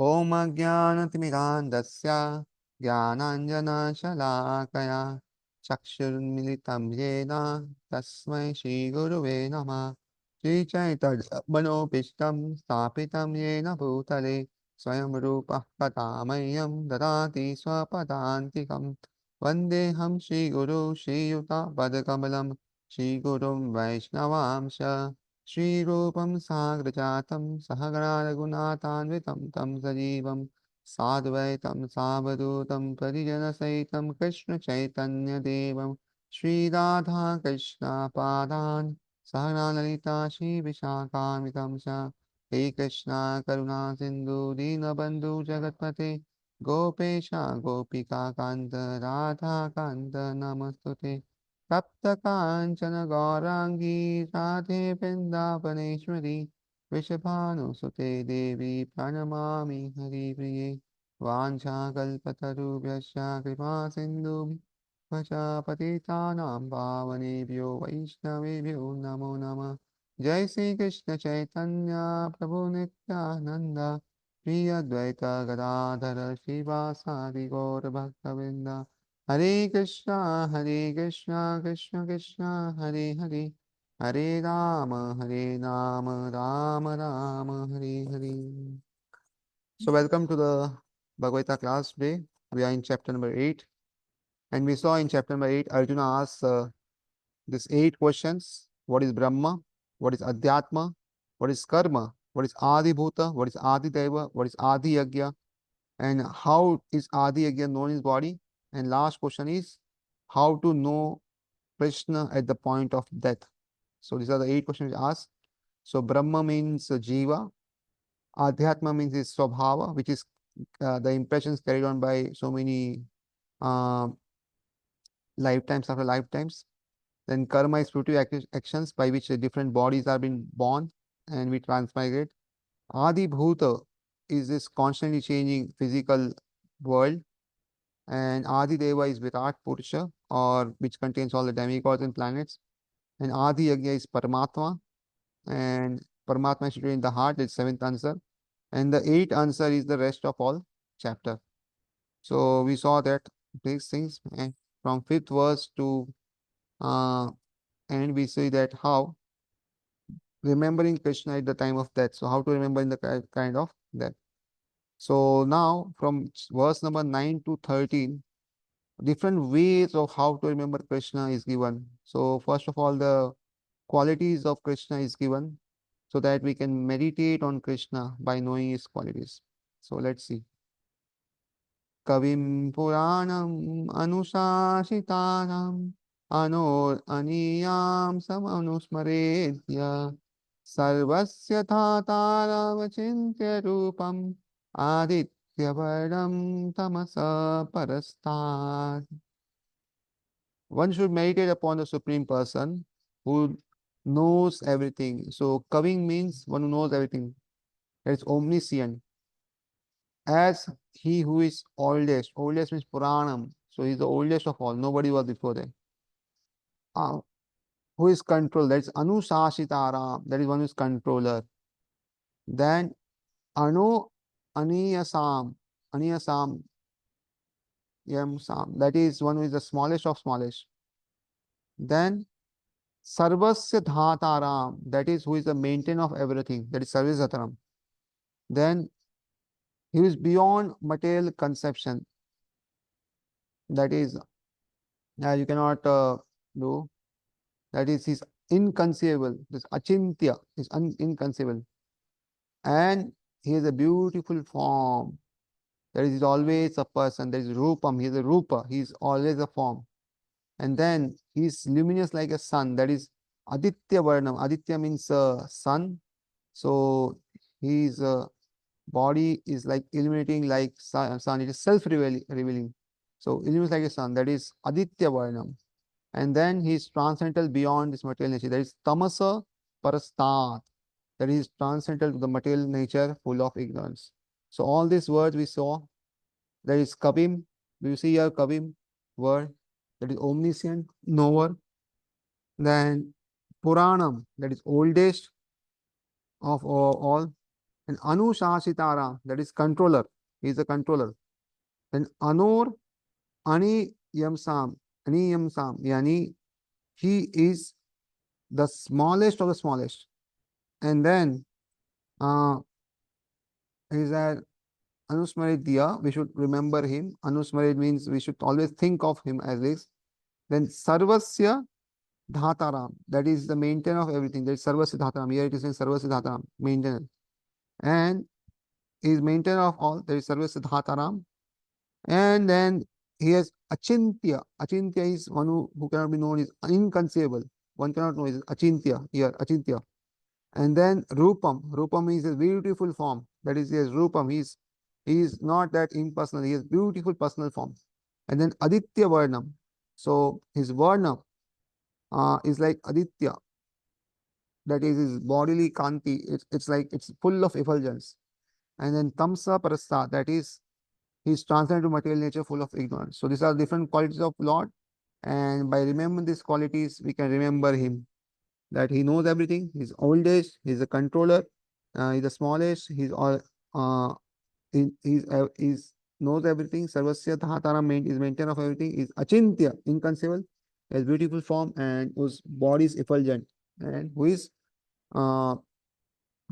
Om Ajnanatimirandasya Jnananjanashalakaya Chakshurmilitam Yena Tasmai Shri Guruve Namah. Shri Chaitanya Manopishtam Stapitam Yena Bhutale Swayam Rupa Katamayam Dadati Swapadantikam Vandeham Shri Guru Shri Yuta Padakamalam Shri Gurum Vaishnavamsha Shri Rupam Sagrajatam Sahagana Raghunathanvitam Tam Sajivam Sadvaitam Savadutam Parijana Saitam Krishna Chaitanya Devam Shri Radha Krishna Padan Sahana Lalita Shri Vishakamitam Sha He Krishna Karuna Sindhu Dinabandhu Jagatpate Gopesha Gopika Kanta Radha Kanta Namastute तप्त कांचन गौरांगी राधे वृंदावनेश्वरी वृषभानुसुते देवी प्रणमामि हरिप्रिये वाञ्छाकल्पतरुभ्यश्च कृपा सिन्धुभ्यश्च पतितानां पावनेभ्यो वैष्णवेभ्यो नमो नमः जय श्री कृष्ण चैतन्य प्रभु नित्यानंद श्री अद्वैत गदाधर श्रीवासादि गौर भक्तवृंद Hare Krishna, Krishna Krishna, Hare Hare, Hare Rama, Rama Rama, Hare Hare. So, welcome to the Bhagavad Gita class today. We are in chapter number 8, and we saw in chapter number 8, Arjuna asks these 8 questions: what is Brahma? What is Adhyatma? What is Karma? What is Adi Bhuta? What is Adi Deva? What is Adi Yagya? And how is Adi Yagya known in his body? And last question is how to know Krishna at the point of death. So these are the 8 questions asked. So Brahma means Jiva. Adhyatma means his Swabhava, which is the impressions carried on by so many uh, lifetimes after lifetimes. Then Karma is fruitive actions by which different bodies are being born and we transmigrate. Adi Bhuta is this constantly changing physical world. And Adi Deva is Virat Purusha, or which contains all the demigods and planets. And Adi Yagya is Paramatma, and Paramatma is situated in the heart, it's 7th answer. And the 8th answer is the rest of all chapter. So we saw that these things, and from 5th verse to and we see that how remembering Krishna at the time of death. So how to remember in the kind of death. So now from verse number 9 to 13, different ways of how to remember Krishna is given. So first of all, the qualities of Krishna is given so that we can meditate on Krishna by knowing his qualities. So let's see. Kavim Puranam Anushashitanam Anor Aniyam Samanusmaredya Sarvasya Thataram Achintya Rupam Aditya Varam Tamasa Parastat. One should meditate upon the Supreme Person who knows everything. So, Kaving means one who knows everything. That is omniscient. As he who is oldest, oldest means Puranam. So, he is the oldest of all. Nobody was before them. Uh, who is control? That is Anusashitaram. That is one who is controller. Then Anu Aniyasam. Aniyasam. Yam Sam. That is one who is the smallest of smallest. Then Sarvasya Dhataram, that is who is the maintainer of everything, that is Sarvasataram. Then he is beyond material conception, that is you cannot do, that is he's inconceivable, this Achintya is inconceivable. And he is a beautiful form, that is always a person, that is Rupam, he is a Rupa, he is always a form. And then he is luminous like a sun, that is Aditya Varnam. Aditya means sun. So his body is like illuminating like sun. It is self-revealing. So illuminates like a sun. That is Aditya Varnam. And then he is transcendental beyond this material nature. That is Tamasa Parastat. That is transcendental to the material nature full of ignorance. So all these words we saw. That is Kavim. We see here Kavim word. That is omniscient, knower. Then Puranam. That is oldest of all. And Anushasitaram, that is controller. He is a controller. Then Anur Ani Yamsam, Ani Yamsam, Yani he is the smallest of the smallest. And then uh, is that Anusmaridya, we should remember him. Anusmarid means we should always think of him as this. Then Sarvasya Dhataram, that is the maintainer of everything. That is Sarvasya Dhataram. Here it is in Sarvasya Dhataram, maintenance. And he is maintainer of all, that is Sarvasya Dhataram. And then he has Achintya. Achintya is one who cannot be known, is inconceivable. One cannot know, is Achintya, here, Achintya. And then Rupam. Rupam is a beautiful form. That is, yes, Rupam. He is not that impersonal. He has beautiful personal form. And then Aditya Varnam. So his Varnam is like Aditya. That is his bodily Kanti. It's like it's full of effulgence. And then Tamsa Parasta. That is he's transcended to material nature, full of ignorance. So these are different qualities of Lord. And by remembering these qualities, we can remember him. That he knows everything. He's oldest, he's a controller, he's the smallest, he's all he's knows everything. Sarvasya Dhatara is maintainer of everything, is Achintya, inconceivable, has beautiful form and whose body is effulgent and who is uh,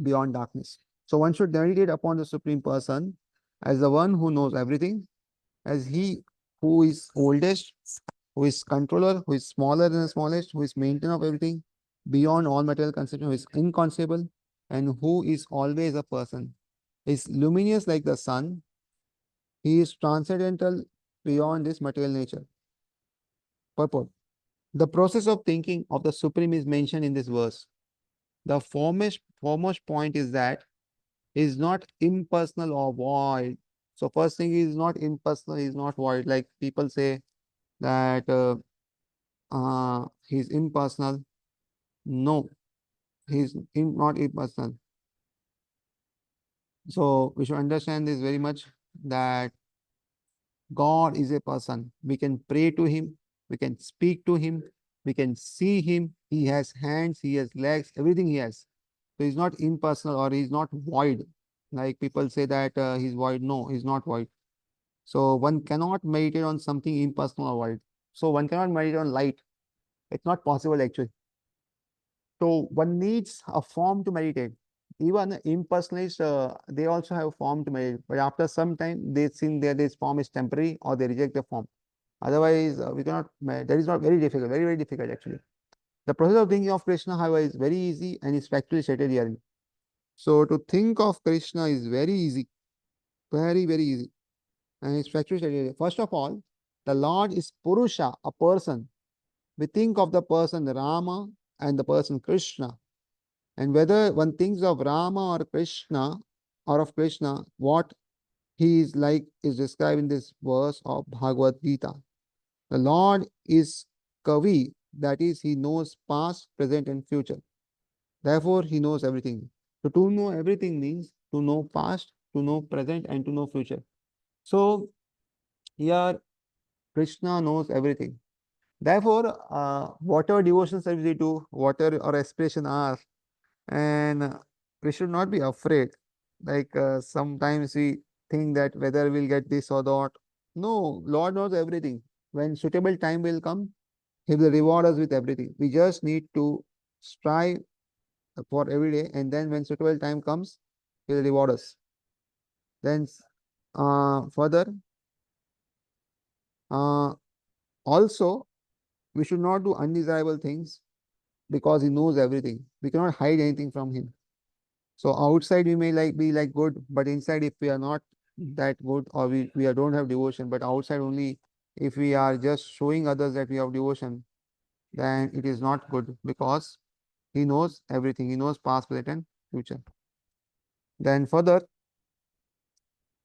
beyond darkness. So one should meditate upon the Supreme Person as the one who knows everything, as he who is oldest, who is controller, who is smaller than the smallest, who is maintainer of everything, beyond all material conception, who is inconceivable, and who is always a person. He is luminous like the sun. He is transcendental beyond this material nature. Purport. The process of thinking of the Supreme is mentioned in this verse. The foremost point is that he is not impersonal or void. So first thing, he is not impersonal, he is not void. Like people say that he is impersonal. No, not impersonal. So we should understand this very much, that God is a person. We can pray to him, we can speak to him, we can see him. He has hands, he has legs, everything he has. So he's not impersonal or he's not void. Like people say that he's void. No, he's not void. So one cannot meditate on something impersonal or void. So one cannot meditate on light. It's not possible actually. So one needs a form to meditate. Even impersonalists, they also have a form to meditate. But after some time, they think that this form is temporary or they reject the form. Otherwise, we cannot, that is not very difficult, very, very difficult actually. The process of thinking of Krishna, however, is very easy and is factually stated here. So to think of Krishna is very easy, very, very easy. And it's factually stated here. First of all, the Lord is Purusha, a person. We think of the person Rama and the person Krishna. And whether one thinks of Rama or of Krishna, what he is like is described in this verse of Bhagavad-Gita. The Lord is Kavi, that is, he knows past, present, and future. Therefore, he knows everything. So, to know everything means to know past, to know present, and to know future. So, here Krishna knows everything. Therefore, whatever devotion service we do, whatever our aspiration are, and we should not be afraid. Like sometimes we think that whether we'll get this or that. No, Lord knows everything. When suitable time will come, he will reward us with everything. We just need to strive for every day, and then when suitable time comes, he will reward us. Then further, uh, also we should not do undesirable things because he knows everything. We cannot hide anything from him. So outside we may like be like good, but inside if we are not that good or don't have devotion, but outside only if we are just showing others that we have devotion, then it is not good because he knows everything. He knows past, present, and future. Then further,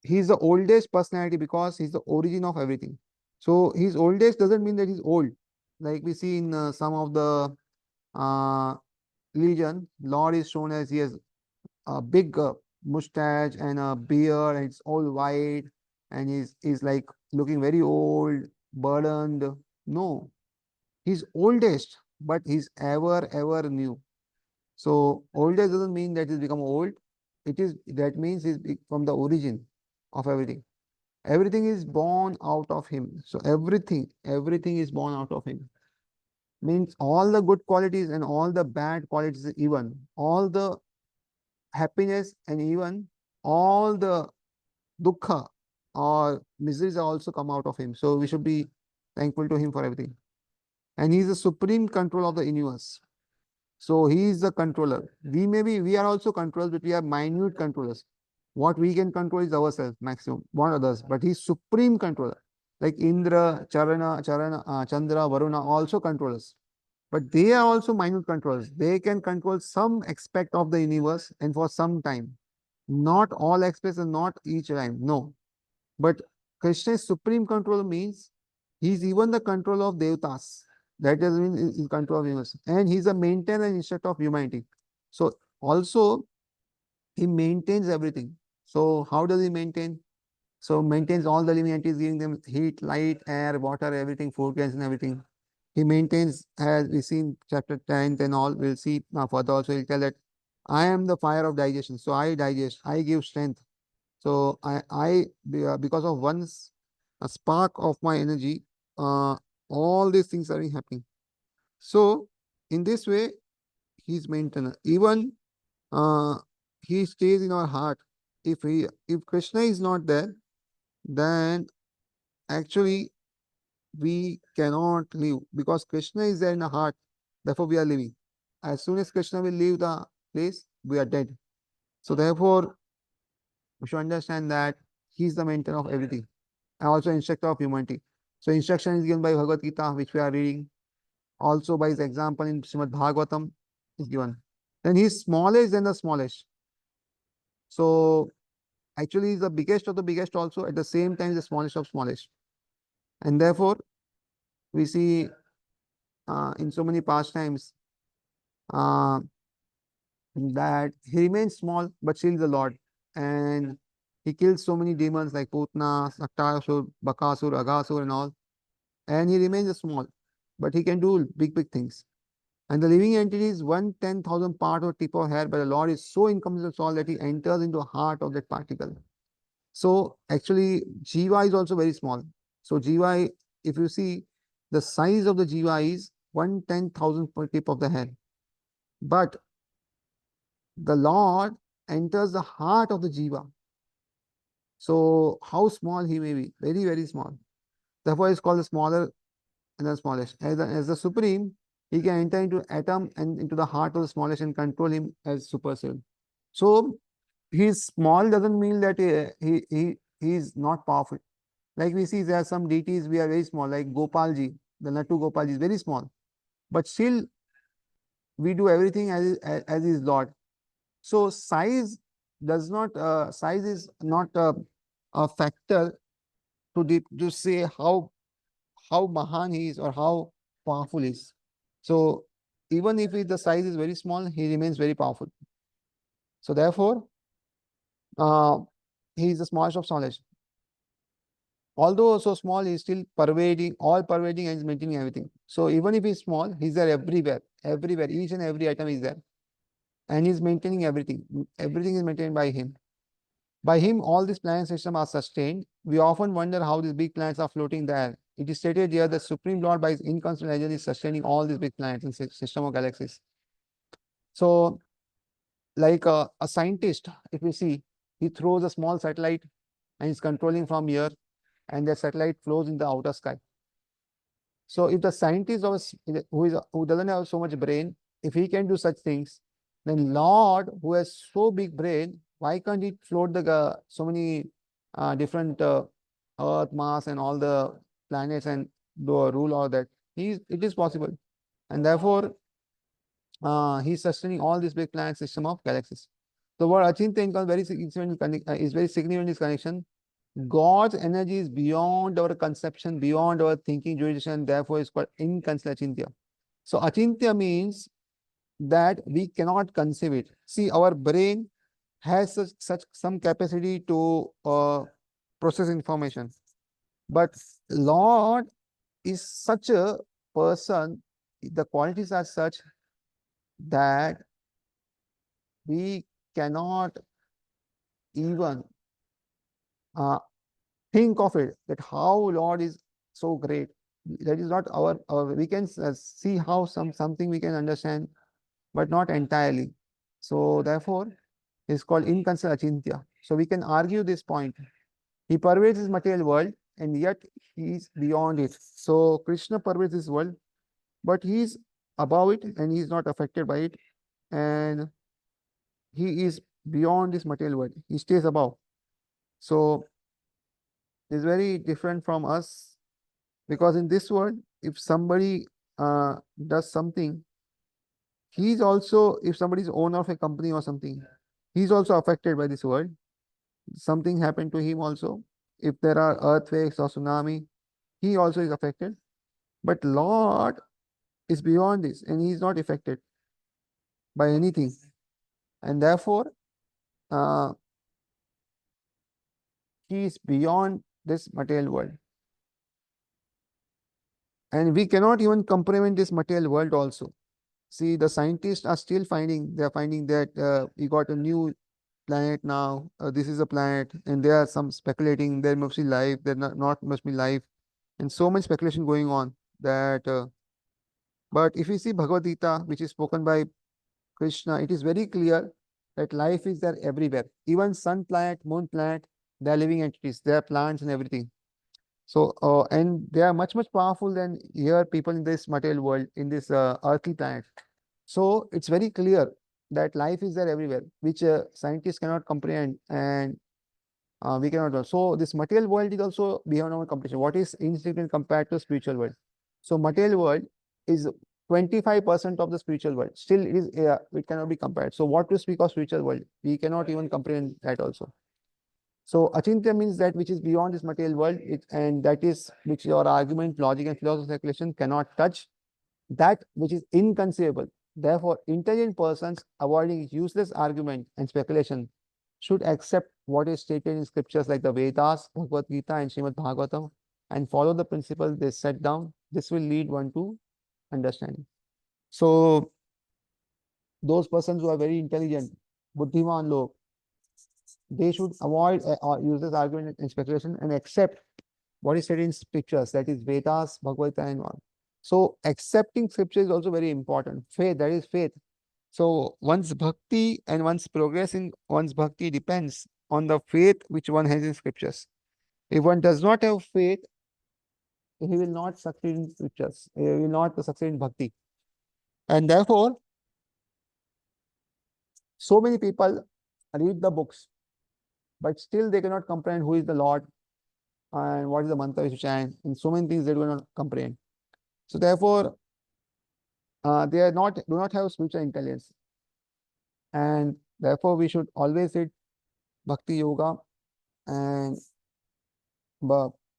he is the oldest personality because he's the origin of everything. So his oldest doesn't mean that he's old. Like we see in some of the uh, religion, Lord is shown as he has a big mustache and a beard, and it's all white, and he's like looking very old, burdened. No, he's oldest, but he's ever new. So oldest doesn't mean that he's become old. That means he's from the origin of everything. Everything is born out of him. So everything is born out of him. Means all the good qualities and all the bad qualities, even all the happiness and even all the dukkha or miseries are also come out of him. So we should be thankful to him for everything. And he is the supreme control of the universe. So he is the controller. We are also controllers, but we are minute controllers. What we can control is ourselves, maximum, not others. But he's supreme controller. Like Indra, Chandra, Varuna, also controllers. But they are also minute controllers. They can control some aspect of the universe and for some time. Not all aspects and not each time. No. But Krishna's supreme control means he's even the control of devatas. That doesn't mean he's control of universe. And he's a maintainer and instructor of humanity. So also he maintains everything. So how does he maintain? So maintains all the living entities, giving them heat, light, air, water, everything, food, gas, and everything. He maintains, as we see in chapter 10 and all, we'll see now further also, he'll tell that I am the fire of digestion. So I digest, I give strength. So because of once a spark of my energy, uh, all these things are happening. So in this way, he's maintainer. Even uh, he stays in our heart. If Krishna is not there, then actually we cannot live because Krishna is there in the heart. Therefore, we are living. As soon as Krishna will leave the place, we are dead. So therefore, we should understand that he is the maintainer of everything and also instructor of humanity. So instruction is given by Bhagavad Gita, which we are reading. Also by his example in Srimad Bhagavatam is given. Then he is smallest than the smallest. So actually he's the biggest of the biggest also at the same time the smallest of smallest. And therefore we see in so many pastimes uh, that he remains small but still the Lord. And he kills so many demons like Putna, Saktasur, Bakasur, Aghasur and all. And he remains small, but he can do big things. And the living entity is 1/10,000 part of tip of hair, but the Lord is so encompasses all that he enters into the heart of that particle. So actually, Jiva is also very small. So Jiva, if you see, the size of the Jiva is 1/10,000 per tip of the hair. But the Lord enters the heart of the Jiva. So how small he may be, very small. Therefore, it's called the smaller and the smallest. As the supreme, he can enter into atom and into the heart of the smallest and control him as super cell. So he's small doesn't mean that he is not powerful. Like we see there are some deities we are very small, like Gopalji, the Nattu Gopalji is very small, but still we do everything as his Lord. So size is not a factor to say how mahan he is or how powerful he is. So even if the size is very small, he remains very powerful. So therefore, uh, he is the smallest of smallest. Although so small, he is still all pervading and is maintaining everything. So even if he's small, he's there everywhere. Each and every item is there. And he's maintaining everything. Everything is maintained by him. By him, all these planet systems are sustained. We often wonder how these big planets are floating there. It is stated here that Supreme Lord by his inconstant energy is sustaining all these big planets in system of galaxies. So, like a scientist, if you see, he throws a small satellite and is controlling from here, and the satellite flows in the outer sky. So, if the scientist who doesn't have so much brain, if he can do such things, then Lord, who has so big brain, why can't he float the so many different Earth, Mars, and all the planets and do a rule all that? It is possible, and therefore he's sustaining all this big planet system of galaxies. The word Achintya income is very significant in this connection. God's energy is beyond our conception, beyond our thinking, jurisdiction, therefore is called inconceivable Achintya. So Achintya means that we cannot conceive it. See, our brain has such some capacity to process information, but Lord is such a person. The qualities are such that we cannot even uh, think of it, that how Lord is so great. That is not our we can see how something we can understand, but not entirely. So therefore, it's called inconsiderate achintya. So we can argue this point. He pervades this material world, and yet he is beyond it. So Krishna pervades this world, but he is above it, and he is not affected by it, and he is beyond this material world. He stays above. So it's very different from us, because in this world, if somebody does something, he's also, if somebody is owner of a company or something, he's also affected by this world. Something happened to him also. If there are earthquakes or tsunami, he also is affected. But Lord is beyond this, and he is not affected by anything. And therefore, uh, he is beyond this material world. And we cannot even comprehend this material world also. See, the scientists are still finding, they're finding that we got a new planet now. This is a planet, and there are some speculating there must be life, there not must be life, and so much speculation going on that. But if you see Bhagavad Gita, which is spoken by Krishna, it is very clear that life is there everywhere. Even sun planet, moon planet, they are living entities. They are plants and everything. So, and they are much, much powerful than here people in this material world, in this earthly planet. So, it's very clear that life is there everywhere, which scientists cannot comprehend, and we cannot know. So, this material world is also beyond our comprehension. What is insignificant compared to spiritual world? So, material world is 25% of the spiritual world. Still, it cannot be compared. So, what to speak of spiritual world? We cannot even comprehend that also. So achintya means that which is beyond this material world, and that is which your argument, logic, and philosophy speculation cannot touch. That which is inconceivable. Therefore, intelligent persons avoiding useless argument and speculation should accept what is stated in scriptures like the Vedas, Bhagavad Gita, and Srimad Bhagavatam, and follow the principle they set down. This will lead one to understanding. So those persons who are very intelligent, buddhiman log, they should avoid useless argument and speculation and accept what is said in scriptures, that is Vedas, Bhagavad, and all. So accepting scripture is also very important. Faith, that is faith. So one's bhakti and one's progress in one's bhakti depends on the faith which one has in scriptures. If one does not have faith, he will not succeed in scriptures. He will not succeed in bhakti. And therefore, so many people read the books, but still they cannot comprehend who is the Lord and what is the mantra which chant, and so many things they do not comprehend. So therefore, they are not do not have spiritual intelligence, and therefore we should always read bhakti yoga and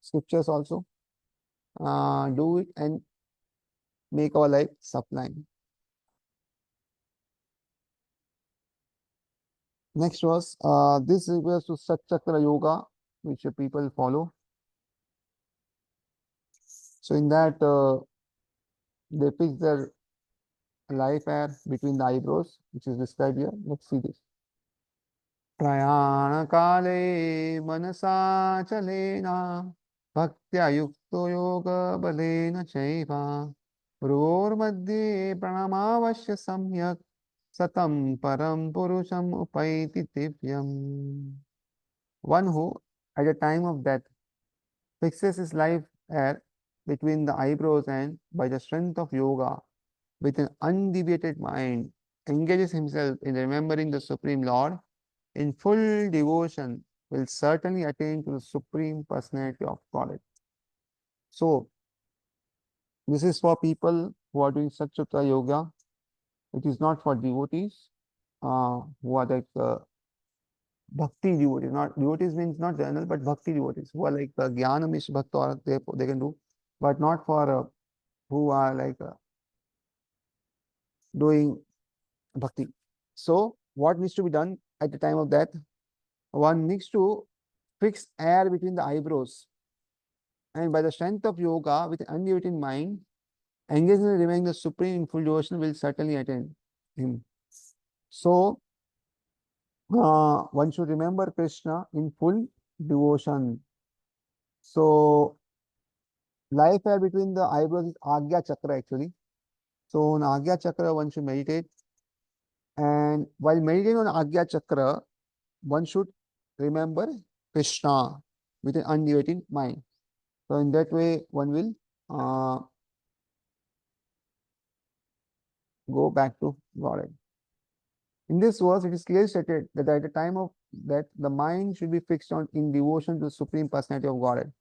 scriptures also. Do it and make our life sublime. Next was this refers to Satchakra yoga, which people follow. So in that they fix their life hair between the eyebrows, which is described here. Let's see this. प्रयाणकाले मनसा चलेन भक्त्या युक्तो योगबलेन चैव भ्रोर्मध्ये प्रणमावश्य सम्यक् सतं परं पुरुषम् उपैति दिव्यम्. One who, at the time of death, fixes his life hair between the eyebrows and, by the strength of yoga, with an undeviated mind, engages himself in remembering the Supreme Lord in full devotion, will certainly attain to the Supreme Personality of Godhead. So, this is for people who are doing Satchakra Yoga. It is not for devotees who are like bhakti devotees. Not devotees means not general, but bhakti devotees who are like Jnana Mish Bhakta, or they can do, but not for who are like doing bhakti. So, what needs to be done at the time of death? One needs to fix air between the eyebrows, and by the strength of yoga, with undivided mind, engaging in remaining the supreme in full devotion will certainly attain him. So, one should remember Krishna in full devotion. So life air between the eyebrows is Agya Chakra actually. So on Agya Chakra, one should meditate. And while meditating on Agya Chakra, one should remember Krishna with an undivided mind. So in that way, one will go back to Godhead. In this verse, it is clearly stated that at the time of that, the mind should be fixed on in devotion to the Supreme Personality of Godhead.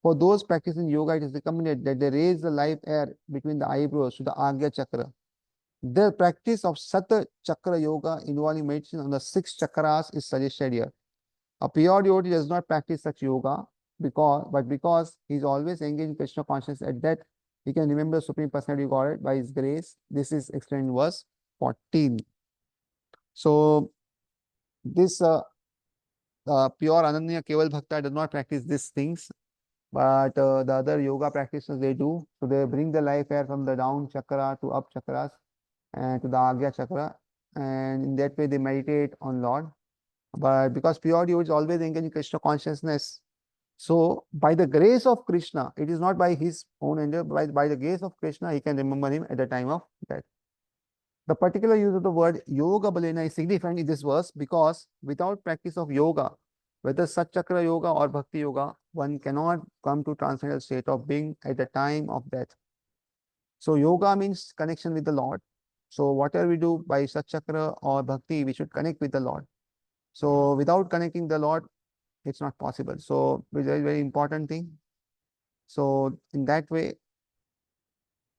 For those practicing yoga, it is recommended that they raise the life air between the eyebrows to the Agya Chakra. The practice of Sata Chakra Yoga involving meditation on the six chakras is suggested here. A pure devotee does not practice such yoga because he is always engaged in Krishna consciousness. At that, he can remember Supreme Personality of Godhead by His grace. This is explained in verse 14. So, this pure Ananya Keval Bhakta does not practice these things, but the other yoga practitioners they do. So, they bring the life air from the down chakra to up chakras and to the Agya chakra, and in that way they meditate on Lord. But because pure devotee is always engaged in Krishna consciousness, so by the grace of Krishna, it is not by his own endeavor, but by the grace of Krishna, he can remember him at the time of death. The particular use of the word yoga balena is significant in this verse because without practice of yoga, whether Satchakra yoga or Bhakti yoga, one cannot come to transcendental state of being at the time of death. So yoga means connection with the Lord. So whatever we do by Satchakra or Bhakti, we should connect with the Lord. So without connecting the Lord, it's not possible. So it's a very important thing. So in that way,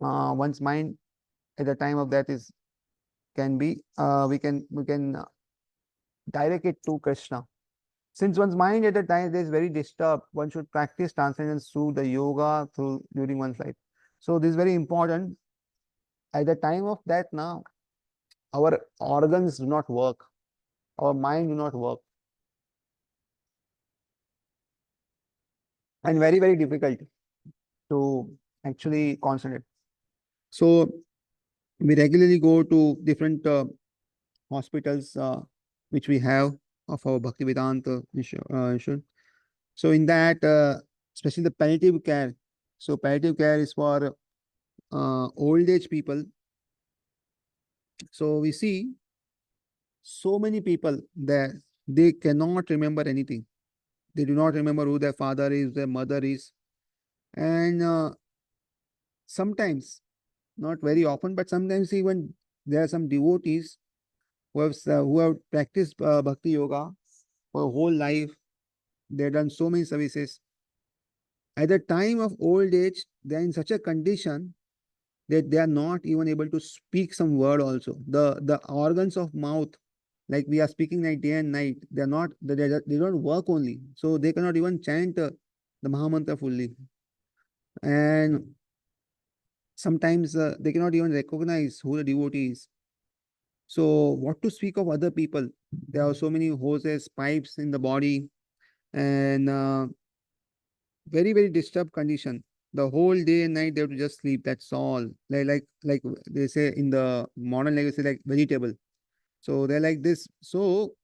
one's mind at the time of death is can be we can direct it to Krishna. Since one's mind at the time is very disturbed, one should practice transcendence through the yoga through during one's life. So this is very important. At the time of death now, our organs do not work, our mind do not work, and very difficult to actually concentrate. So we regularly go to different hospitals which we have of our Bhaktivedanta mission. So in that, especially the palliative care. So palliative care is for old age people. So we see so many people that they cannot remember anything. They do not remember who their father is, their mother is, and sometimes, not very often, but sometimes even there are some devotees who have practiced bhakti yoga for a whole life. They've done so many services. At the time of old age, they are in such a condition that they are not even able to speak some word also. The organs of mouth, like we are speaking like day and night, they don't work only. So they cannot even chant the Mahamantra fully. And sometimes they cannot even recognize who the devotee is. So what to speak of other people? There are so many hoses, pipes in the body, and very disturbed condition. The whole day and night they have to just sleep. That's all. Like they say in the modern language, say like vegetable. So they're like this. So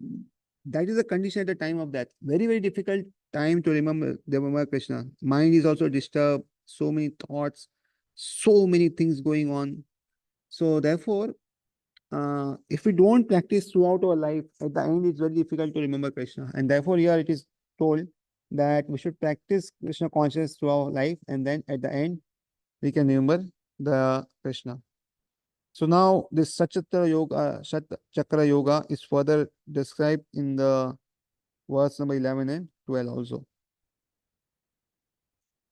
that is the condition at the time of that. Very difficult time to remember Krishna. Mind is also disturbed. So many thoughts, so many things going on. So therefore, if we don't practice throughout our life, at the end it's very difficult to remember Krishna. And therefore, here it is told that we should practice Krishna consciousness throughout our life, and then at the end we can remember the Krishna. So now this Sat Chakra Yoga is further described in the verse number 11 and 12 also.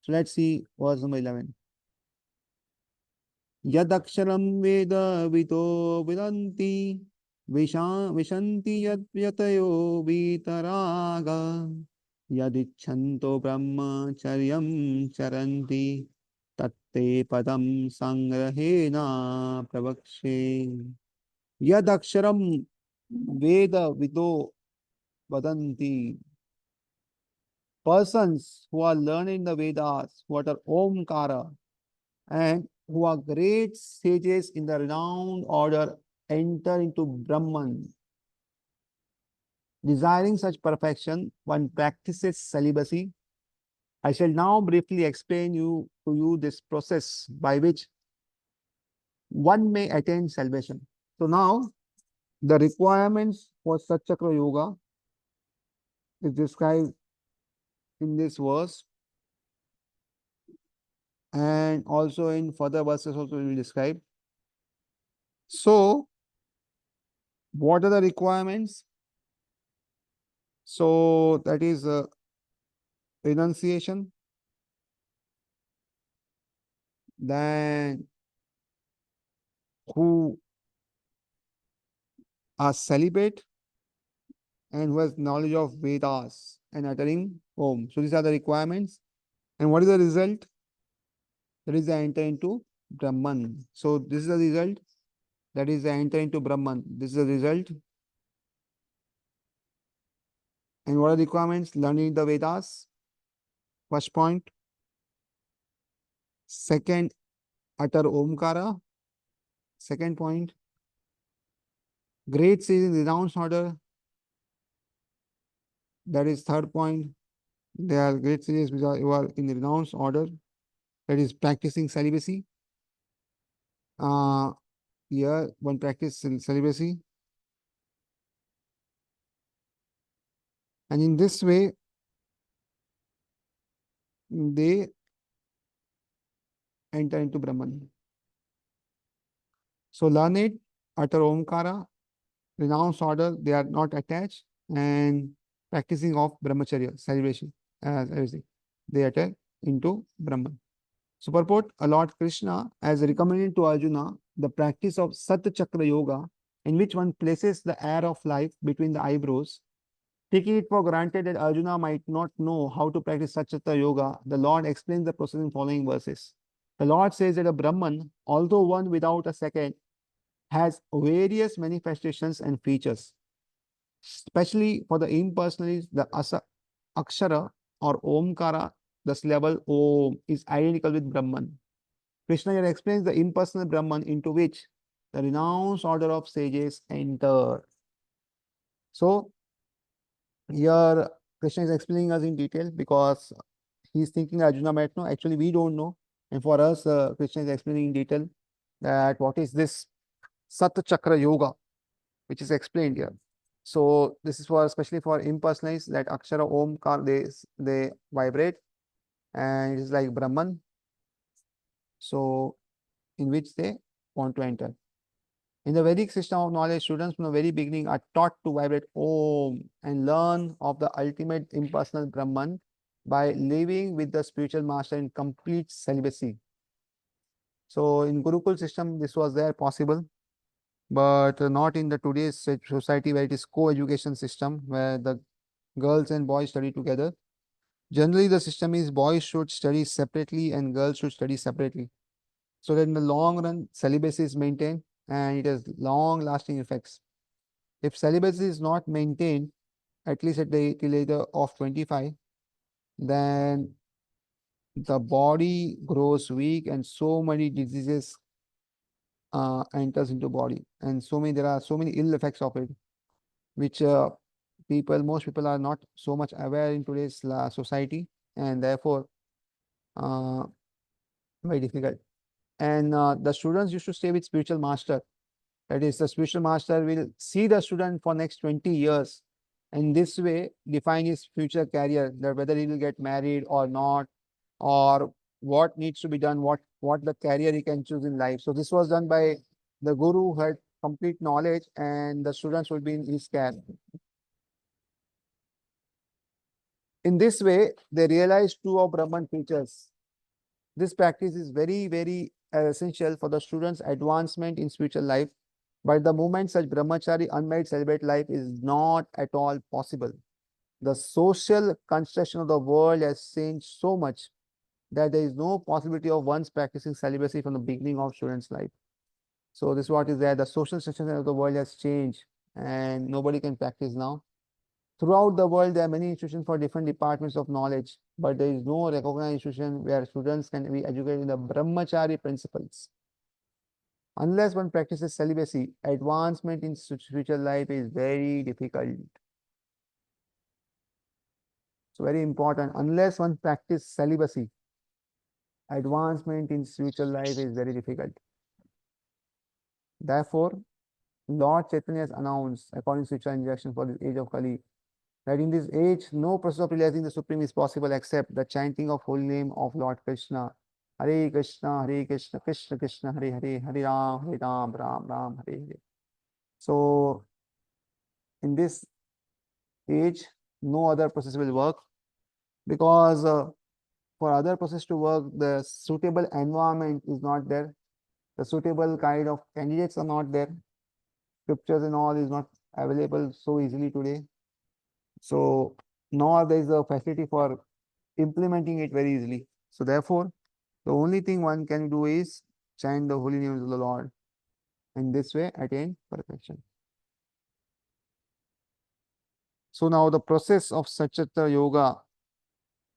So let's see verse number 11. Yadaksharam Veda Vito Vidanti Vishanti Yatayo Vitaraga Yadichanto Brahmacharyam Charanti Tatte Padam Sangrahena Pravakshe. Yadaksharam Veda Vido Vadanti. Persons who are learning the Vedas, who are Omkara, and who are great sages in the renowned order enter into Brahman. Desiring such perfection, one practices celibacy. I shall now briefly explain to you this process by which one may attain salvation. So now the requirements for Satchakra Yoga is described in this verse, and also in further verses also we will describe. So what are the requirements? So that is renunciation, then who are celibate and who has knowledge of Vedas and uttering Om. So these are the requirements. And what is the result? That is the enter into Brahman. So this is the result. That is the enter into Brahman. This is the result. And what are the requirements? Learning the Vedas. First point. Second, utter Omkara. Second point. Great sages in renounced order. That is third point. They are great sages who are in renounced order. That is practicing celibacy. Here, one practice celibacy. And in this way, they enter into Brahman. So learn it, utter Omkara, renounce order, they are not attached, and practicing of brahmacharya, celebration, as everything. They enter into Brahman. So purport, Lord Krishna has recommended to Arjuna the practice of Sat Chakra Yoga, in which one places the air of life between the eyebrows. Taking it for granted that Arjuna might not know how to practice Satchakra Yoga, the Lord explains the process in following verses. The Lord says that a Brahman, although one without a second, has various manifestations and features. Especially for the impersonalities, the Akshara or Omkara, the syllable Om, is identical with Brahman. Krishna here explains the impersonal Brahman into which the renounced order of sages enter. So, here Krishna is explaining us in detail because he is thinking Arjuna might know. Actually, we don't know. And for us, Krishna is explaining in detail that what is this Sat Chakra Yoga, which is explained here. So this is for especially for impersonalized that Akshara Omkar, they vibrate and it is like Brahman. So in which they want to enter. In the Vedic system of knowledge, students from the very beginning are taught to vibrate Om and learn of the ultimate impersonal Brahman by living with the spiritual master in complete celibacy. So in Gurukul system, this was there possible, but not in the today's society where it is co-education system where the girls and boys study together. Generally, the system is boys should study separately and girls should study separately. So that in the long run, celibacy is maintained and it has long-lasting effects. If celibacy is not maintained, at least at the age of 25, then the body grows weak and so many diseases enters into body, and there are so many ill effects of it, which most people are not so much aware in today's society, and therefore uh, very difficult. And the students used to stay with spiritual master. That is, the spiritual master will see the student for next 20 years. And this way, define his future career, that whether he will get married or not, or what needs to be done, what the career he can choose in life. So this was done by the guru who had complete knowledge, and the students would be in his care. In this way, they realize two of Brahman features. This practice is very, very essential for the student's advancement in spiritual life. But the moment such brahmachari, unmarried celibate life is not at all possible. The social construction of the world has changed so much that there is no possibility of one's practicing celibacy from the beginning of student's life. So this is what is there. The social structure of the world has changed and nobody can practice now. Throughout the world, there are many institutions for different departments of knowledge, but there is no recognized institution where students can be educated in the brahmachari principles. Unless one practices celibacy, advancement in spiritual life is very difficult. So very important. Unless one practice celibacy, advancement in spiritual life is very difficult. Therefore, Lord Chaitanya has announced, according to spiritual instruction for this age of Kali, that in this age, no process of realizing the Supreme is possible except the chanting of holy name of Lord Krishna. Hare Krishna, Hare Krishna, Krishna Krishna, Hare Hare, Hare Ram, Ram Ram, Hare Hare. So, in this age, no other process will work because for other process to work, the suitable environment is not there. The suitable kind of candidates are not there. Scriptures and all is not available so easily today. So, nor there is a facility for implementing it very easily. So, therefore, the only thing one can do is chant the holy names of the Lord. In this way, attain perfection. So, now the process of Satchitra Yoga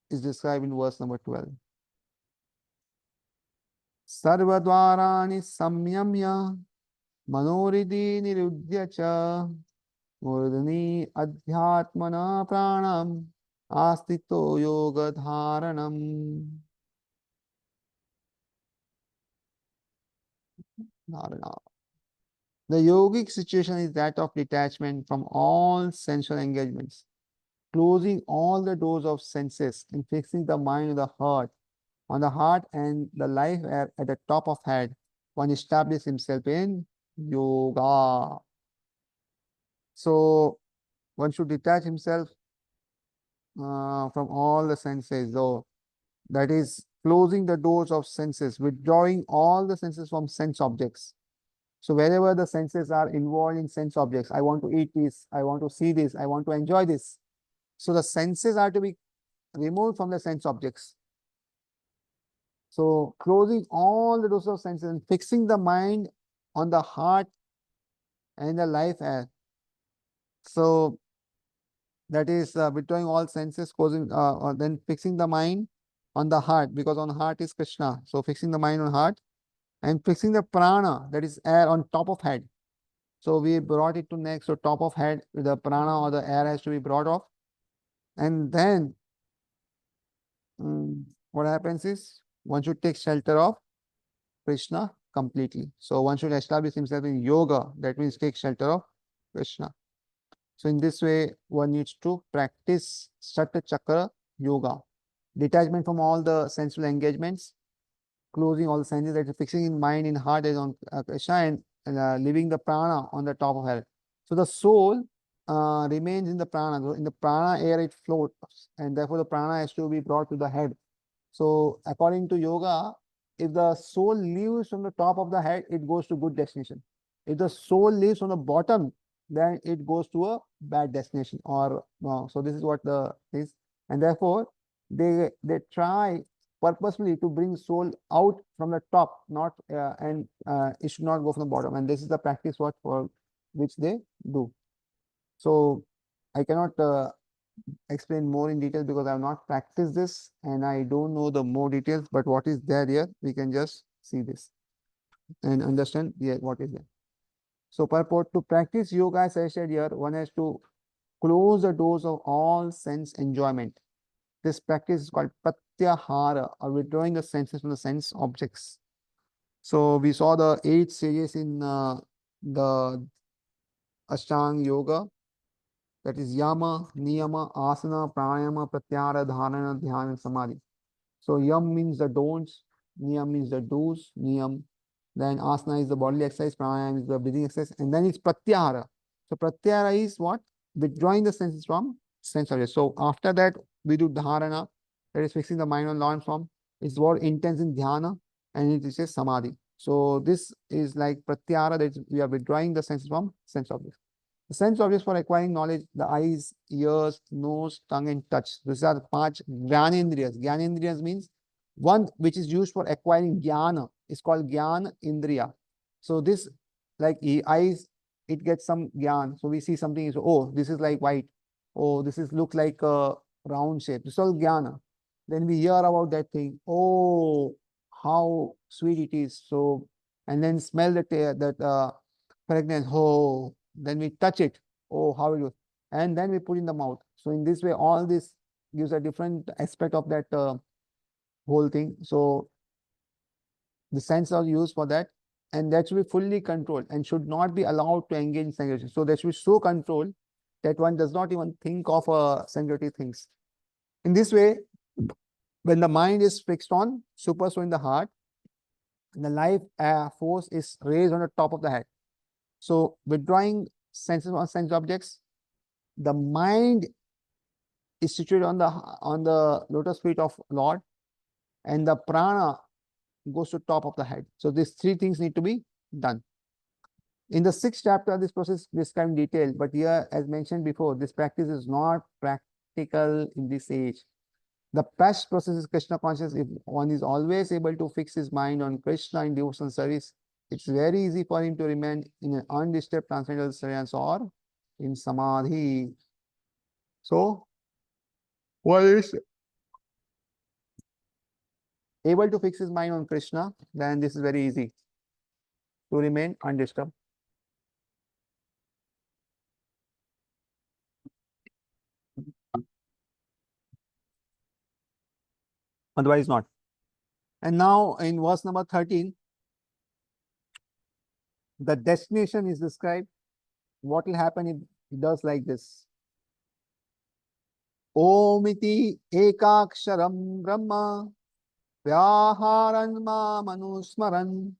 is described in verse number 12. Sarvadvarani samyamya manoridi nirudhya cha murdani adhyatmana pranam astito yoga dharanam. The yogic situation is that of detachment from all sensual engagements, closing all the doors of senses and fixing the mind on the heart and the life at the top of head. One establishes himself in yoga. So one should detach himself from all the senses, though that is closing the doors of senses, withdrawing all the senses from sense objects. So wherever the senses are involved in sense objects, I want to eat this, I want to see this, I want to enjoy this. So the senses are to be removed from the sense objects. So closing all the doors of senses and fixing the mind on the heart and the life air. So that is withdrawing all senses, closing, then fixing the mind on the heart, because on heart is Krishna. So fixing the mind on heart and fixing the prana, that is air, on top of head. So we brought it to next. So top of head, the prana or the air has to be brought off. And then what happens is one should take shelter of Krishna completely. So one should establish himself in yoga. That means take shelter of Krishna. So in this way, one needs to practice Satta Chakra Yoga. Detachment from all the sensual engagements, closing all the senses, that is fixing in mind, in heart is on Krishna, and leaving the prana on the top of head. So the soul remains in the prana. So in the prana air, it floats, and therefore the prana has to be brought to the head. So according to yoga, if the soul leaves from the top of the head, it goes to good destination. If the soul leaves from the bottom, then it goes to a bad destination. Or so this is what the is, and therefore they try purposefully to bring soul out from the top, not and it should not go from the bottom. And this is the practice what for which they do. So I cannot explain more in detail because I have not practiced this and I don't know the more details, but what is there here, we can just see this and understand what is there. So purport: to practice yoga, as I said here, one has to close the doors of all sense enjoyment. This practice is called pratyahara, or withdrawing the senses from the sense objects. So we saw the 8 stages in the Ashtanga Yoga, that is yama, niyama, asana, pranayama, pratyahara, dharana, dhyana, and samadhi. So yam means the don'ts, niyam means the do's, niyam. Then asana is the bodily exercise, pranayama is the breathing exercise, and then it's pratyahara. So pratyahara is what? Withdrawing the senses from sense objects. So after that, we do dharana, that is fixing the mind on long form. It's more intense in dhyana, and it is a samadhi. So this is like pratyahara, that we are withdrawing the senses from sense objects. The sense objects for acquiring knowledge: the eyes, ears, nose, tongue, and touch. These are the 5 Jnanendriyas. Jnanendriyas means one which is used for acquiring jnana is called Jnana Indriya. So this, like eyes, it gets some jnana. So we see something, so oh, this is like white. Oh, this is look like a round shape. This is all jnana. Then we hear about that thing. Oh, how sweet it is. So, and then smell that fragrance. Oh, then we touch it. Oh, how it goes. And then we put in the mouth. So in this way, all this gives a different aspect of that whole thing. So the sense are used for that, and that should be fully controlled and should not be allowed to engage in sanskrit. So that should be so controlled that one does not even think of sanskrit things. In this way, when the mind is fixed on super in the heart, the life force is raised on the top of the head. So withdrawing senses on sense objects, the mind is situated on the lotus feet of Lord, and the prana goes to top of the head. So these three things need to be done. In the sixth chapter, this process is described in detail, but here, as mentioned before, this practice is not practical in this age. The best process is Krishna consciousness. If one is always able to fix his mind on Krishna in devotional service, it's very easy for him to remain in an undisturbed transcendental trance or in samadhi. So, one is able to fix his mind on Krishna, then this is very easy to remain undisturbed. Otherwise, not. And now, in verse number 13, the destination is described. What will happen if it does like this? Omiti ekaksharam brahma vyaharan ma manusmaran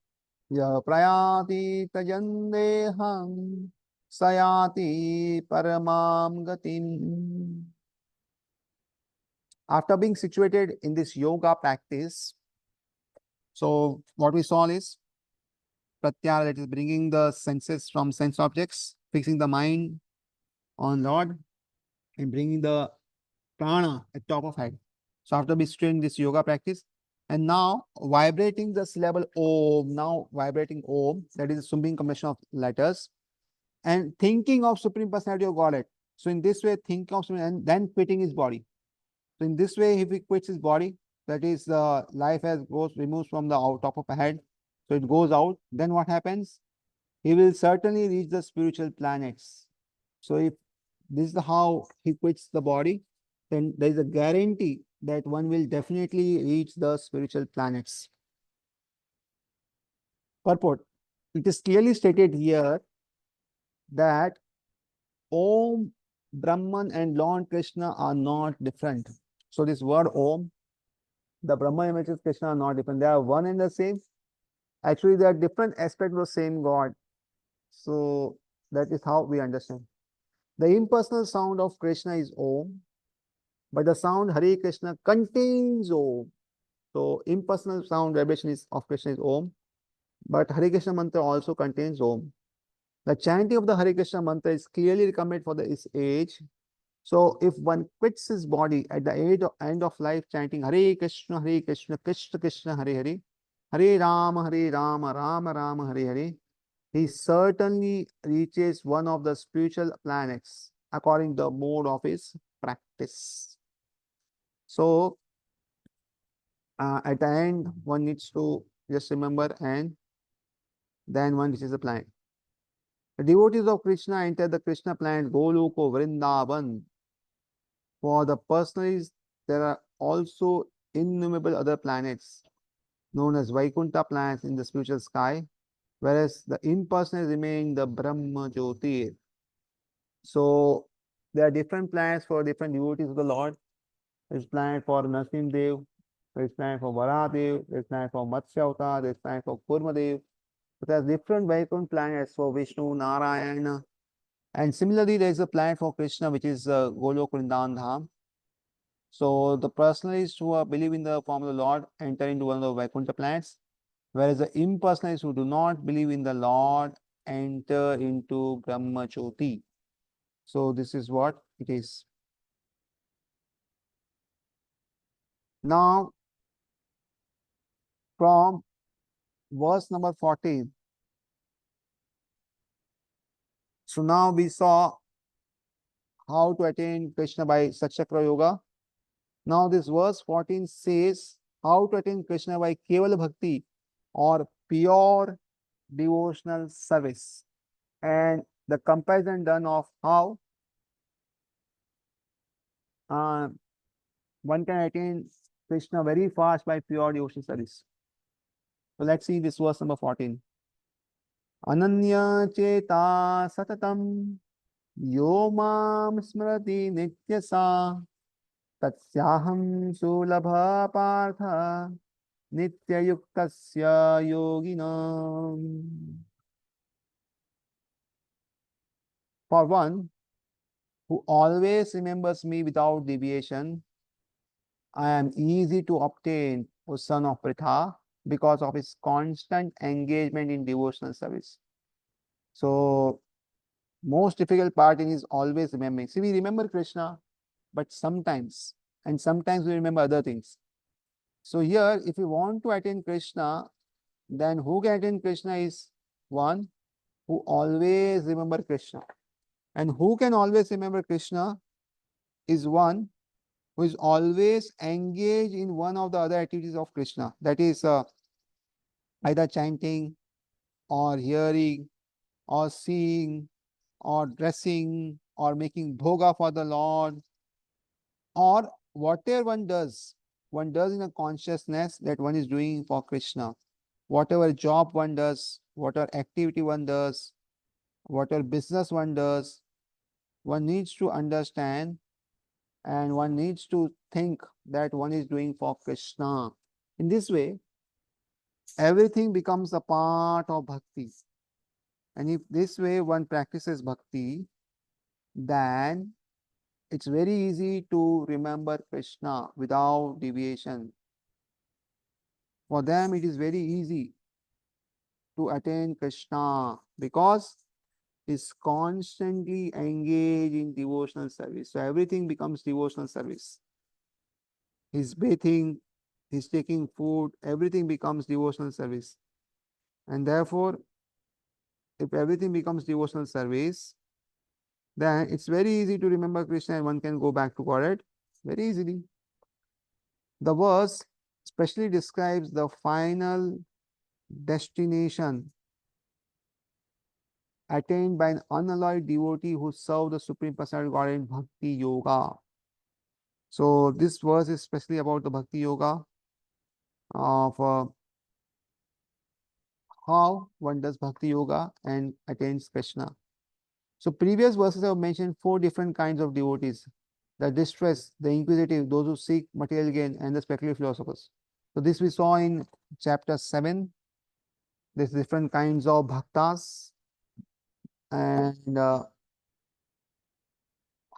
ya prayati tajandeham sayati paramam gatim. After being situated in this yoga practice, so what we saw is pratyara, that is bringing the senses from sense objects, fixing the mind on Lord, and bringing the prana at top of head. So after bestowing this yoga practice, and now vibrating the syllable Om, now vibrating Om, that is a supreme combination of letters, and thinking of Supreme Personality of Godhead. So in this way, thinking of and then quitting his body. So in this way, if he quits his body, that is the life has goes removes from the top of the head. So it goes out. Then what happens? He will certainly reach the spiritual planets. So if this is how he quits the body, then there is a guarantee that one will definitely reach the spiritual planets. Purport. It is clearly stated here that Om, Brahman and Lord Krishna are not different. So this word Om, the Brahman images Krishna are not different. They are one and the same. Actually, they are different aspects of the same God. So that is how we understand. The impersonal sound of Krishna is Om, but the sound Hare Krishna contains Om. So impersonal sound vibration is of Krishna is Om, but Hare Krishna mantra also contains Om. The chanting of the Hare Krishna mantra is clearly recommended for this age. So if one quits his body at the end of life chanting Hare Krishna, Krishna Krishna, Hare Hare, Hare Rama, Rama Rama, Hare Hare, he certainly reaches one of the spiritual planets according to the mode of his practice. So at the end, one needs to just remember and then one reaches the planet. The devotees of Krishna enter the Krishna planet Goloka Vrindavan. For the personalities, there are also innumerable other planets known as Vaikuntha planets in the spiritual sky, whereas the impersonal remain the Brahma Jyoti. So there are different planets for different devotees of the Lord. There's planet for Narasimha Dev, there's planet for Varahadev, there's planet for Matsya Avatar, there's planet for Kurmadev. So there's different Vaikuntha planets for Vishnu, Narayana, and similarly there is a planet for Krishna, which is Golok Vrindavan Dham. So the personalists who are believe in the form of the Lord enter into one of the Vaikuntha planets, whereas the impersonalists who do not believe in the Lord enter into Brahma Jyoti. So this is what it is. Now, from verse number 14. So now we saw how to attain Krishna by Satchakra Yoga. Now this verse 14 says how to attain Krishna by Kevala Bhakti or pure devotional service. And the comparison done of how One can attain Krishna very fast by pure devotional service. So let's see this verse number 14. Ananya cheta satatam yo mam smrati nityasa tasyaham sulabha partha nityayuktasya yoginam. For one who always remembers me without deviation, I am easy to obtain, O son of Pritha, because of his constant engagement in devotional service. So, most difficult part in is always remembering. See, we remember Krishna, but sometimes we remember other things. So here, if you want to attain Krishna, then who can attain Krishna is one who always remember Krishna. And who can always remember Krishna is one who is always engaged in one of the other activities of Krishna. That is either chanting or hearing or seeing or dressing or making bhoga for the Lord, or whatever one does in a consciousness that one is doing for Krishna. Whatever job one does, whatever activity one does, whatever business one does, one needs to understand and one needs to think that one is doing for Krishna. In this way, everything becomes a part of bhakti. And if this way one practices bhakti, then it's very easy to remember Krishna without deviation. For them, it is very easy to attain Krishna because is constantly engaged in devotional service. So everything becomes devotional service. His bathing, his taking food, everything becomes devotional service. And therefore, if everything becomes devotional service, then it's very easy to remember Krishna and one can go back to God very easily. The verse especially describes the final destination attained by an unalloyed devotee who served the Supreme Personality God in Bhakti Yoga. So this verse is especially about the Bhakti Yoga of how one does Bhakti Yoga and attains Krishna. So previous verses have mentioned four different kinds of devotees: the distressed, the inquisitive, those who seek material gain, and the speculative philosophers. So this we saw in chapter 7. There's different kinds of bhaktas and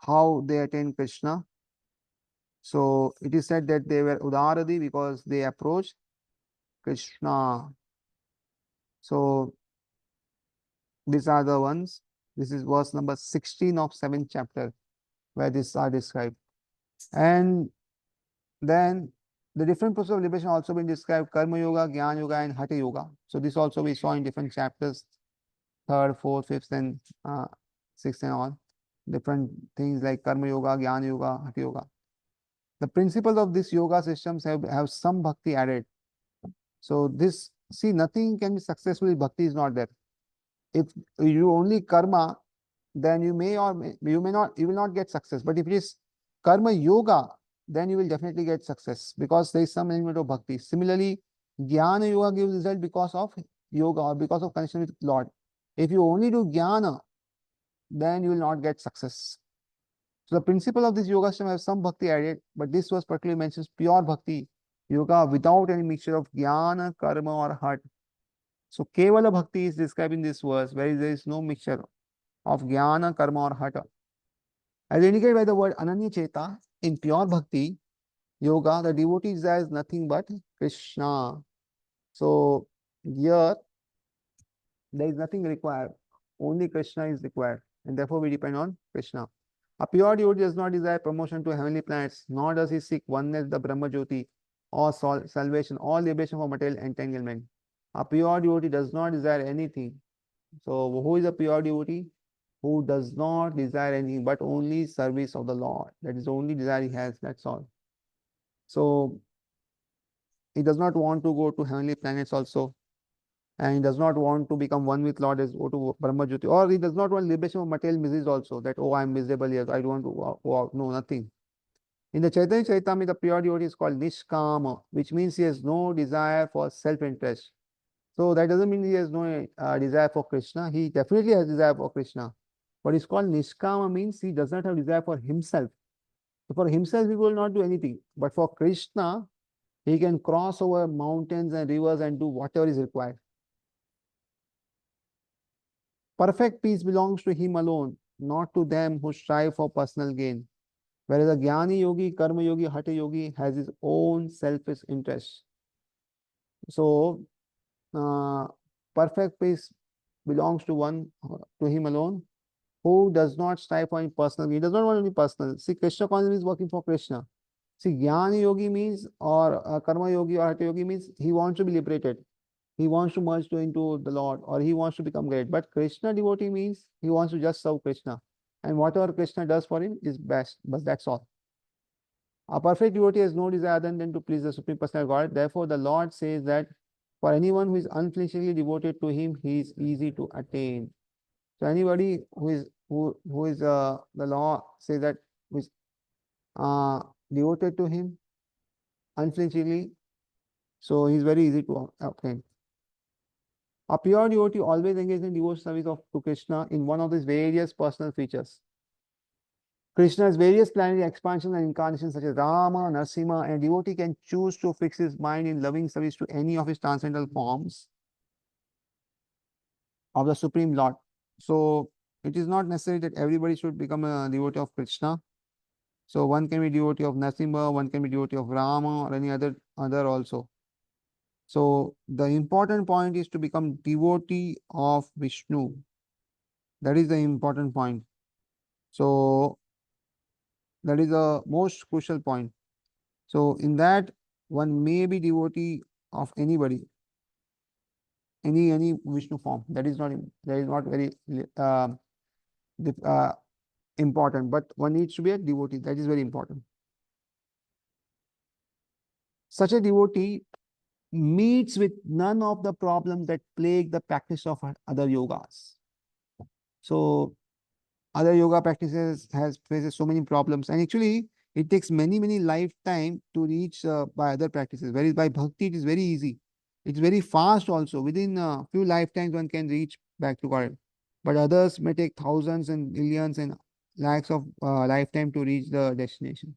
how they attain Krishna. So it is said that they were Udaradi because they approached Krishna. So these are the ones. This is verse number 16 of 7th chapter where these are described. And then the different process of liberation also been described: Karma Yoga, Jnana Yoga, and Hatha Yoga. So this also we saw in different chapters, third, fourth, fifth, and sixth, and all. Different things like Karma Yoga, Jnana Yoga, Hatha Yoga. The principles of this yoga systems have some bhakti added. So this, see, nothing can be successful if bhakti is not there. If you only karma, then you may or you may not, you will not get success. But if it is karma yoga, then you will definitely get success because there is some element of bhakti. Similarly, jnana yoga gives result because of yoga or because of connection with Lord. If you only do jnana, then you will not get success. So the principle of this yoga system has some bhakti added, but this was particularly mentions pure bhakti yoga without any mixture of jnana, karma, or heart. So kevala bhakti is described in this verse, where there is no mixture of jnana, karma, or hatha. As indicated by the word ananya cheta, in pure bhakti yoga, the devotee desires nothing but Krishna. So here there is nothing required, only Krishna is required, and therefore we depend on Krishna. A pure devotee does not desire promotion to heavenly planets, nor does he seek oneness, the Brahma Jyoti, or salvation, or liberation from material entanglement. A pure devotee does not desire anything. So who is a pure devotee? Who does not desire anything but only service of the Lord. That is the only desire he has, that's all. So he does not want to go to heavenly planets also, and he does not want to become one with Lord as go to Brahma Jyoti, or he does not want liberation of material miseries also, that oh, I am miserable here, I don't want to go out. No, nothing. In the Chaitanya Charitamrita, the pure devotee is called Nishkama, which means he has no desire for self-interest. So that doesn't mean he has no desire for Krishna. He definitely has desire for Krishna. But it's called Nishkama means he does not have desire for himself. So for himself, he will not do anything. But for Krishna, he can cross over mountains and rivers and do whatever is required. Perfect peace belongs to him alone, not to them who strive for personal gain. Whereas a Jnani Yogi, Karma Yogi, Hatha Yogi has his own selfish interests. So, uh, perfect peace belongs to to him alone, who does not strive for any personal gain. He does not want any personal. See, Krishna consciousness is working for Krishna. See, Jnani Yogi means, or Karma Yogi or Hatha Yogi means he wants to be liberated. He wants to merge into the Lord, or he wants to become great. But Krishna devotee means he wants to just serve Krishna. And whatever Krishna does for him is best. But that's all. A perfect devotee has no desire other than to please the Supreme Personality of God. Therefore, the Lord says that for anyone who is unflinchingly devoted to him, he is easy to attain. So anybody who is the law says that who is uh, devoted to him unflinchingly, so he is very easy to obtain. A pure devotee always engages in devotional service to Krishna in one of these various personal features. Krishna's various planetary expansions and incarnations such as Rama, Narasimha, and a devotee can choose to fix his mind in loving service to any of his transcendental forms of the Supreme Lord. So it is not necessary that everybody should become a devotee of Krishna. So one can be devotee of Narasimha, one can be devotee of Rama or any other also. So the important point is to become devotee of Vishnu. That is the important point. So that is the most crucial point. So in that one may be devotee of anybody, any Vishnu form. That is not very uh, uh, important, but one needs to be a devotee. That is very important. Such a devotee meets with none of the problems that plague the practice of other yogas. So other yoga practices has faces so many problems, and actually it takes many lifetime to reach by other practices. Whereas by bhakti it is very easy. It's very fast also. Within a few lifetimes one can reach back to God. But others may take thousands and millions and lakhs of lifetime to reach the destination.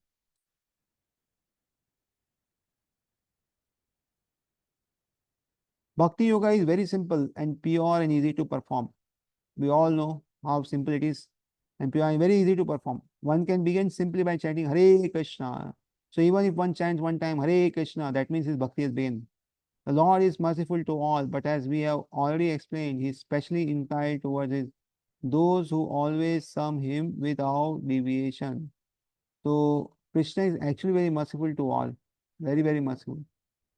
Bhakti yoga is very simple and pure and easy to perform. We all know how simple it is and pure and very easy to perform. One can begin simply by chanting Hare Krishna. So even if one chants one time Hare Krishna, that means his bhakti has begun. The Lord is merciful to all, but as we have already explained, he is specially inclined towards those who always serve him without deviation. So Krishna is actually very merciful to all, very merciful.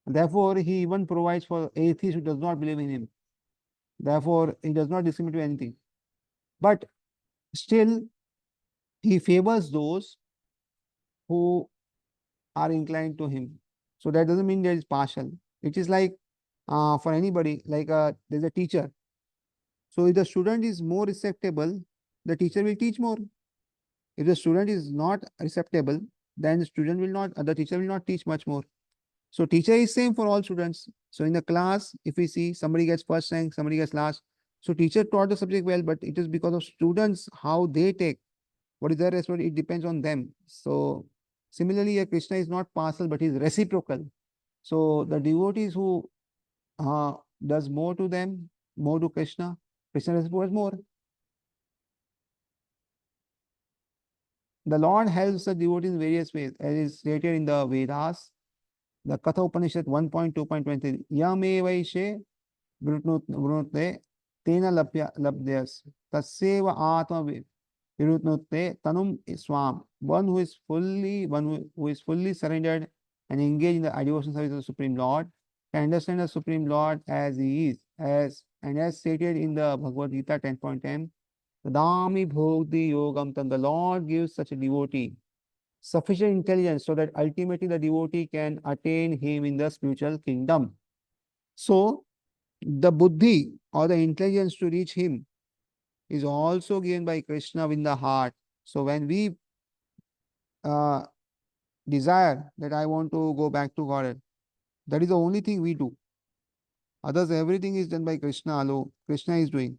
Therefore, he even provides for atheists who does not believe in him. Therefore, he does not discriminate to anything. But still, he favors those who are inclined to him. So that doesn't mean there is partial. It is like for anybody, like there's a teacher. So if the student is more receptible, the teacher will teach more. If the student is not receptible, then the teacher will not teach much more. So teacher is same for all students. So in the class, if we see somebody gets first rank, somebody gets last. So teacher taught the subject well, but it is because of students, how they take. What is their response? It depends on them. So similarly, a Krishna is not partial, but is reciprocal. So the devotees who uh, does more to them, more to Krishna, Krishna reciprocates more. The Lord helps the devotees in various ways, as is stated in the Vedas, the Katha Upanishad 1.2.23. Yame Vaishe Vrutnute Tena Labhyas Tatseva Atma Virutnute Tanum Swam. One who is fully surrendered and engaged in the devotional service of the Supreme Lord can understand the Supreme Lord as he is, as stated in the Bhagavad Gita 10.10. Tadami Bhogdi Yogam Tan. The Lord gives such a devotee sufficient intelligence so that ultimately the devotee can attain him in the spiritual kingdom. So, the buddhi or the intelligence to reach him is also given by Krishna in the heart. So, when we uh, desire that I want to go back to Godhead. That is the only thing we do. Others, everything is done by Krishna alone. Krishna is doing.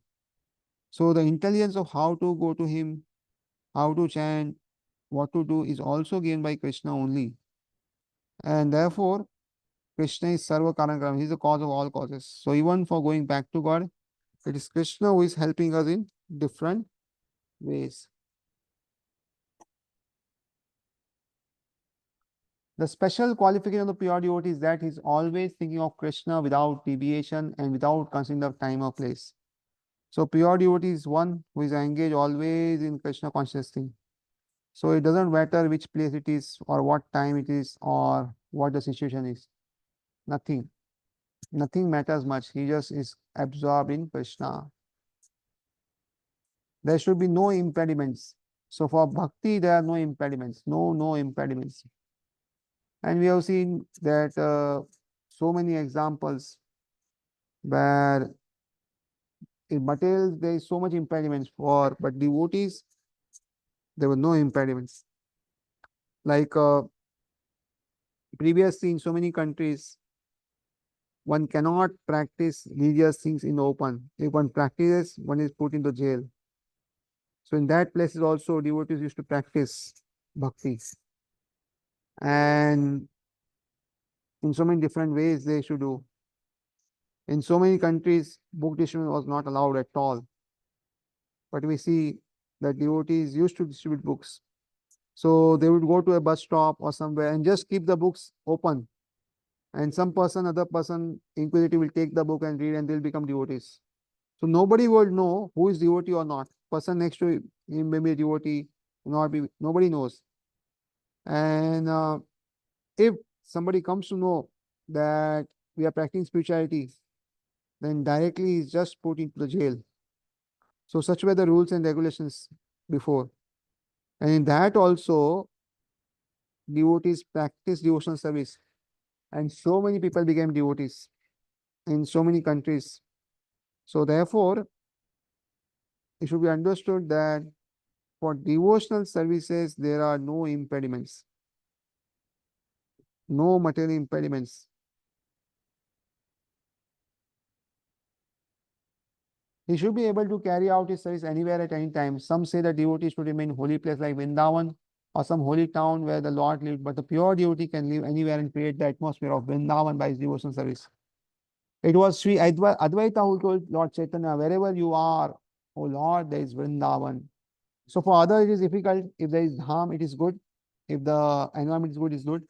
So the intelligence of how to go to Him, how to chant, what to do is also given by Krishna only. And therefore, Krishna is Sarva Karanakaram. He is the cause of all causes. So even for going back to God, it is Krishna who is helping us in different ways. The special qualification of the pure devotee is that he is always thinking of Krishna without deviation and without considering the time or place. So pure devotee is one who is engaged always in Krishna conscious thing. So it doesn't matter which place it is or what time it is or what the situation is. Nothing. Nothing matters much. He just is absorbed in Krishna. There should be no impediments. So for bhakti, there are no impediments. No impediments. And we have seen that so many examples where in materials there is so much impediments for, but devotees, there were no impediments. Like previously in so many countries, one cannot practice religious things in the open. If one practices, one is put into jail. So in that places also devotees used to practice bhakti. And in so many different ways they should do. In so many countries, book distribution was not allowed at all. But we see that devotees used to distribute books. So they would go to a bus stop or somewhere and just keep the books open. And some person, other person, inquisitive will take the book and read and they'll become devotees. So nobody would know who is devotee or not. Person next to him may be a devotee, not be, nobody knows. And if somebody comes to know that we are practicing spirituality, then directly is just put into the jail. So such were the rules and regulations before. And in that also, devotees practice devotional service. And so many people became devotees in so many countries. So therefore, it should be understood that for devotional services, there are no impediments, no material impediments. He should be able to carry out his service anywhere at any time. Some say that devotees should remain in holy place like Vrindavan or some holy town where the Lord lived, but the pure devotee can live anywhere and create the atmosphere of Vrindavan by his devotional service. It was Sri Advaita who told Lord Chaitanya, wherever you are, oh Lord, there is Vrindavan. So for others, it is difficult. If there is harm, it is good. If the environment is good, it's good.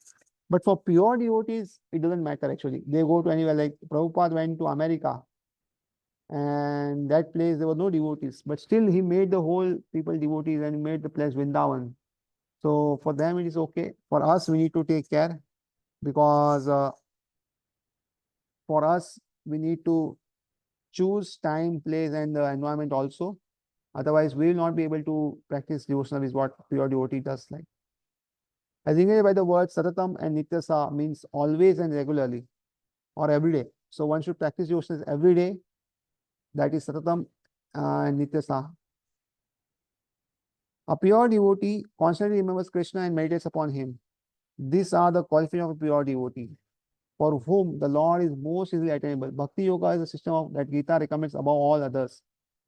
But for pure devotees, it doesn't matter actually. They go to anywhere. Like Prabhupada went to America, and that place there were no devotees, but still he made the whole people devotees and he made the place Vrindavan. So for them it is okay. For us, we need to take care because for us we need to choose time, place, and the environment also. Otherwise, we will not be able to practice devotional is what pure devotee does like. As indicated by the word satatam and nityasa means always and regularly or every day. So one should practice devotional every day. That is satatam and nityasa. A pure devotee constantly remembers Krishna and meditates upon him. These are the qualifications of a pure devotee, for whom the Lord is most easily attainable. Bhakti Yoga is a system of, that Gita recommends above all others.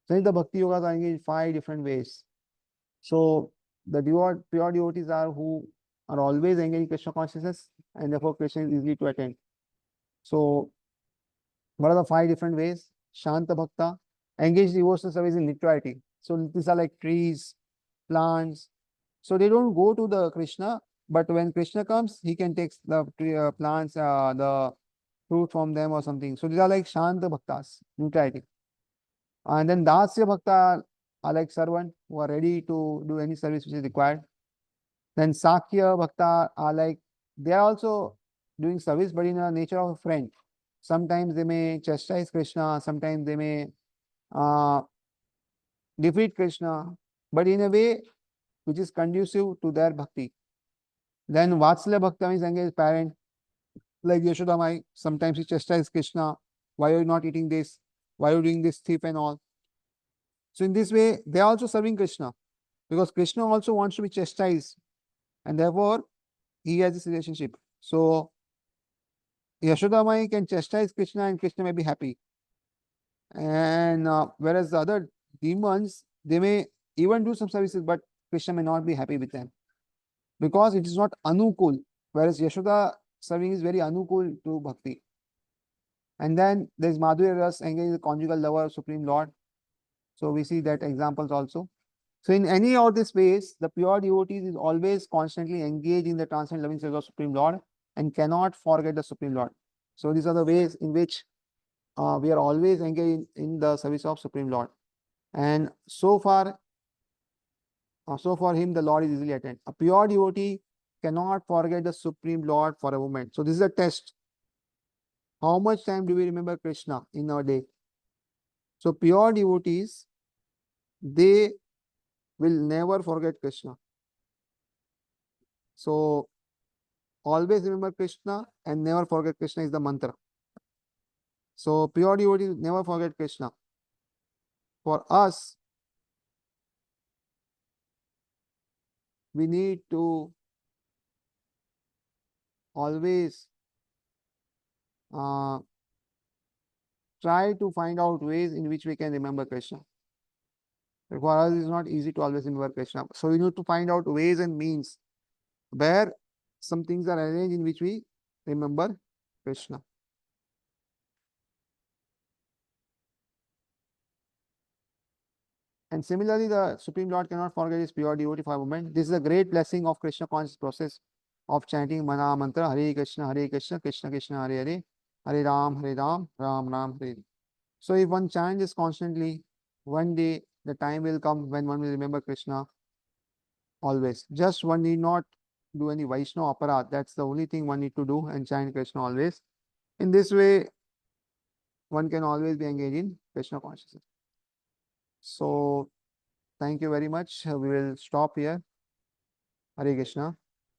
Since the Bhakti Yogas are engaged in 5 different ways. So the pure devotees are who are always engaged in Krishna consciousness and therefore Krishna is easy to attain. So what are the 5 different ways? Shanta Bhakta, engage devotional service in literality. So these are like trees, plants. So they don't go to the Krishna, but when Krishna comes, he can take the tree, plants, the fruit from them or something. So these are like Shanta Bhaktas, neutrality. And then Dasya Bhakta are like servant who are ready to do any service which is required. Then Sakya Bhakta are like, they are also doing service, but in a nature of a friend. Sometimes they may chastise Krishna, sometimes they may uh, defeat Krishna, but in a way which is conducive to their bhakti. Then Vatsalya Bhakta means engaged parent, like Yashoda Mai. Sometimes he chastises Krishna, why are you not eating this? Why are you doing this thief and all? So in this way, they are also serving Krishna because Krishna also wants to be chastised. And therefore, He has this relationship. So Yashoda Mai can chastise Krishna and Krishna may be happy. And whereas the other demons, they may even do some services, but Krishna may not be happy with them because it is not anukul. Whereas Yashoda serving is very anukul to bhakti. And then there is Madhurya Ras engaged the conjugal lover of Supreme Lord. So we see that examples also. So in any of these ways, the pure devotees is always constantly engaged in the transcendent loving service of Supreme Lord and cannot forget the Supreme Lord. So these are the ways in which we are always engaged in the service of Supreme Lord. And so for him, the Lord is easily attained. A pure devotee cannot forget the Supreme Lord for a moment. So this is a test. How much time do we remember Krishna in our day? So pure devotees, they will never forget Krishna. So always remember Krishna and never forget Krishna is the mantra. So pure devotees never forget Krishna. For us, we need to always uh, try to find out ways in which we can remember Krishna. For us, it's not easy to always remember Krishna. So we need to find out ways and means where some things are arranged in which we remember Krishna. And similarly, the Supreme Lord cannot forget his pure devotee for a moment. This is a great blessing of Krishna conscious process of chanting Mana Mantra, Hare Krishna, Krishna Krishna, Hare Hare, Hare Ram, Ram Ram, Hare. So if one chants this constantly, one day the time will come when one will remember Krishna always. Just one need not do any Vaishnava aparat. That's the only thing one need to do and chant Krishna always. In this way, one can always be engaged in Krishna consciousness. So thank you very much. We will stop here. Hare Krishna.